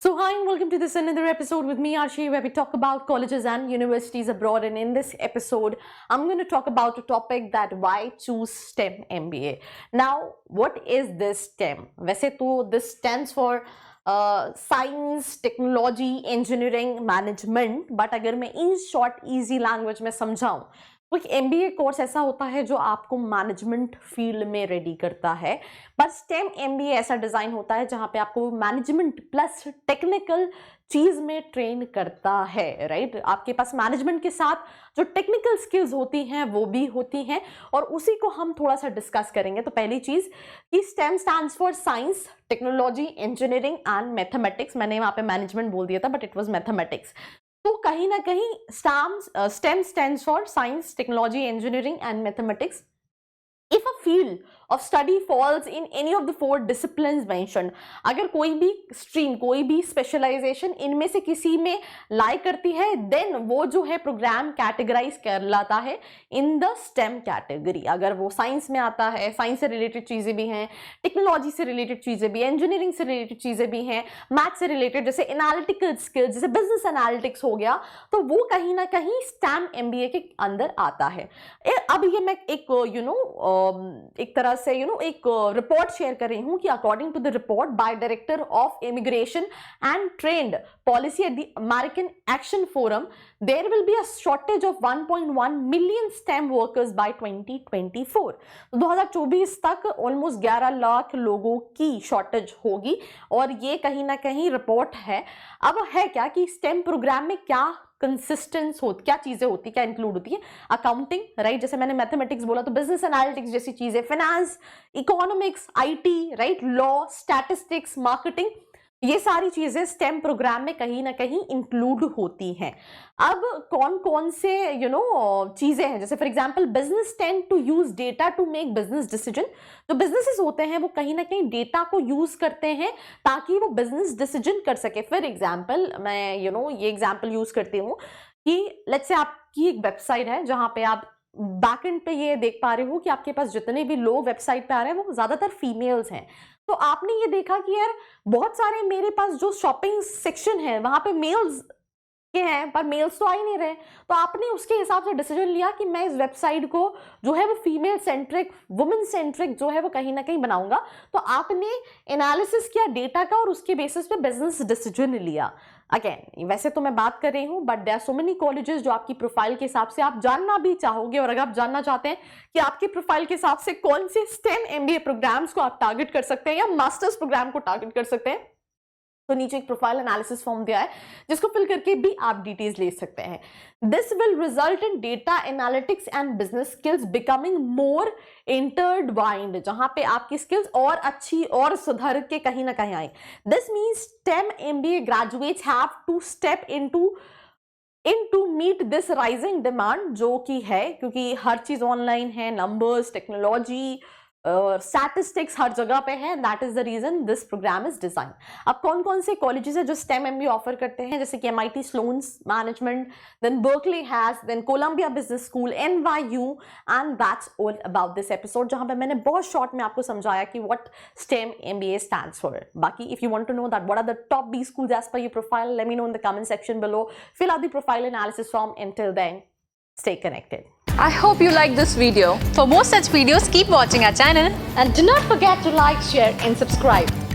So hi and welcome to this another episode with me Arshi, where we talk about colleges and universities abroad. And in this episode I'm going to talk about a topic that why choose STEM MBA. Now what is this STEM? वैसे तो this stands for science, technology, engineering, management, but अगर मैं in short easy language में समझाऊं तो एक MBA course ऐसा होता है जो आपको मैनेजमेंट फील्ड में रेडी करता है। बट स्टेम एमबीए ऐसा डिजाइन होता है जहां पे आपको मैनेजमेंट प्लस टेक्निकल चीज में ट्रेन करता है, राइट। आपके पास मैनेजमेंट के साथ जो टेक्निकल स्किल्स होती हैं वो भी होती हैं और उसी को हम थोड़ा सा डिस्कस करेंगे। तो पहली चीज कि stem stands for science, technology, engineering and mathematics. मैंने वहां पे मैनेजमेंट बोल दिया था बट इट वाज मैथमेटिक्स। तो कहीं ना कहीं STEM stands for science, technology, engineering and mathematics. If a field of study falls in any of the four disciplines mentioned, अगर कोई भी स्ट्रीम, कोई भी स्पेशलाइजेशन इनमें से किसी में लाई करती है, देन वो जो है प्रोग्राम कैटेगराइज कर लाता है इन द स्टेम कैटेगरी। अगर वो साइंस में आता है, साइंस से रिलेटेड चीजें भी हैं, टेक्नोलॉजी से रिलेटेड चीजें भी, इंजीनियरिंग से रिलेटेड चीजें भी हैं, मैथ से रिलेटेड जैसे एनालिटिकल स्किल्स, जैसे बिजनेस एनालिटिक्स हो गया, तो वो कहीं ना कहीं स्टेम एमबीए के अंदर आता है। अब ये मैं एक तरह से एक रिपोर्ट शेयर कर रही हूं कि according to the report by director of immigration and trade policy at the American Action Forum, there will be a shortage of 1.1 million STEM workers by 2024। तो 2024 तक ऑलमोस्ट 11 लाख लोगों की शॉर्टेज होगी और ये कहीं ना कहीं रिपोर्ट है। अब है क्या कि स्टेम प्रोग्राम में क्या कंसिस्टेंस हो, क्या चीजें होती, क्या इंक्लूड होती है। अकाउंटिंग, राइट, जैसे मैंने मैथमेटिक्स बोला तो बिजनेस एनालिटिक्स जैसी चीजें, finance, economics, IT, right, law, statistics, marketing, ये सारी चीजें स्टेम प्रोग्राम में कहीं ना कहीं इंक्लूड होती हैं। अब कौन कौन से चीजें हैं, जैसे for example business tend to use data to make business decision. जो बिजनेसेस होते हैं वो कहीं ना कहीं डेटा को यूज करते हैं ताकि वो बिजनेस डिसीजन कर सके। फॉर एग्जांपल मैं ये एग्जांपल यूज करती हूँ कि लेट्स से आपकी एक वेबसाइट है जहां पे आप बैकएंड पे ये देख पा रहे हो कि आपके पास जितने भी लोग वेबसाइट पे आ रहे हैं वो ज्यादातर फीमेल्स हैं। तो आपने ये देखा कि यार बहुत सारे मेरे पास जो शॉपिंग सेक्शन है वहां पे मेल्स के हैं पर मेल्स तो आ ही नहीं रहे। तो आपने उसके हिसाब से डिसीजन लिया कि मैं इस वेबसाइट को जो है वो फीमेल सेंट्रिक, वुमेन सेंट्रिक जो है वो कहीं ना कहीं बनाऊंगा। तो आपने एनालिसिस किया डेटा का और उसके बेसिस पे बिजनेस डिसीजन लिया। अगेन वैसे तो मैं बात कर रही हूँ but there are so many colleges जो आपकी प्रोफाइल के हिसाब से आप जानना भी चाहोगे। और अगर आप जानना चाहते हैं कि आपके प्रोफाइल के हिसाब से कौन से स्टेम एमबीए प्रोग्राम्स को आप टारगेट कर सकते हैं या मास्टर्स प्रोग्राम को टारगेट कर सकते हैं, तो नीचे एक प्रोफाइल एनालिसिस फॉर्म दिया है जिसको फिल करके भी आप डिटेल्स ले सकते हैं। This will result in data analytics and business skills becoming more intertwined, जहां पे आपकी स्किल्स और अच्छी और सुधर के कहीं ना कहीं आए। This means STEM MBA graduates have to step into meet this rising demand, जो कि है क्योंकि हर चीज ऑनलाइन है, नंबर्स, टेक्नोलॉजी, स्टैटिस्टिक्स हर जगह पे है। That is the reason this program is design. अब कौन कौन से कॉलेजेस है जो स्टेम एमबीए ऑफर करते हैं, जैसे कि MIT Sloan's management, then Berkeley has, then Columbia business school, NYU, and that's all about this episode, जहां पे मैंने बहुत शॉर्ट में आपको समझाया कि what STEM MBA stands for. बाकी if you want to know that what are the top B schools as per your profile, let me know in the comment section below. Fill out the profile analysis form. Until then, stay connected. I hope you like this video. For more such videos, keep watching our channel And do not forget to like, share and subscribe.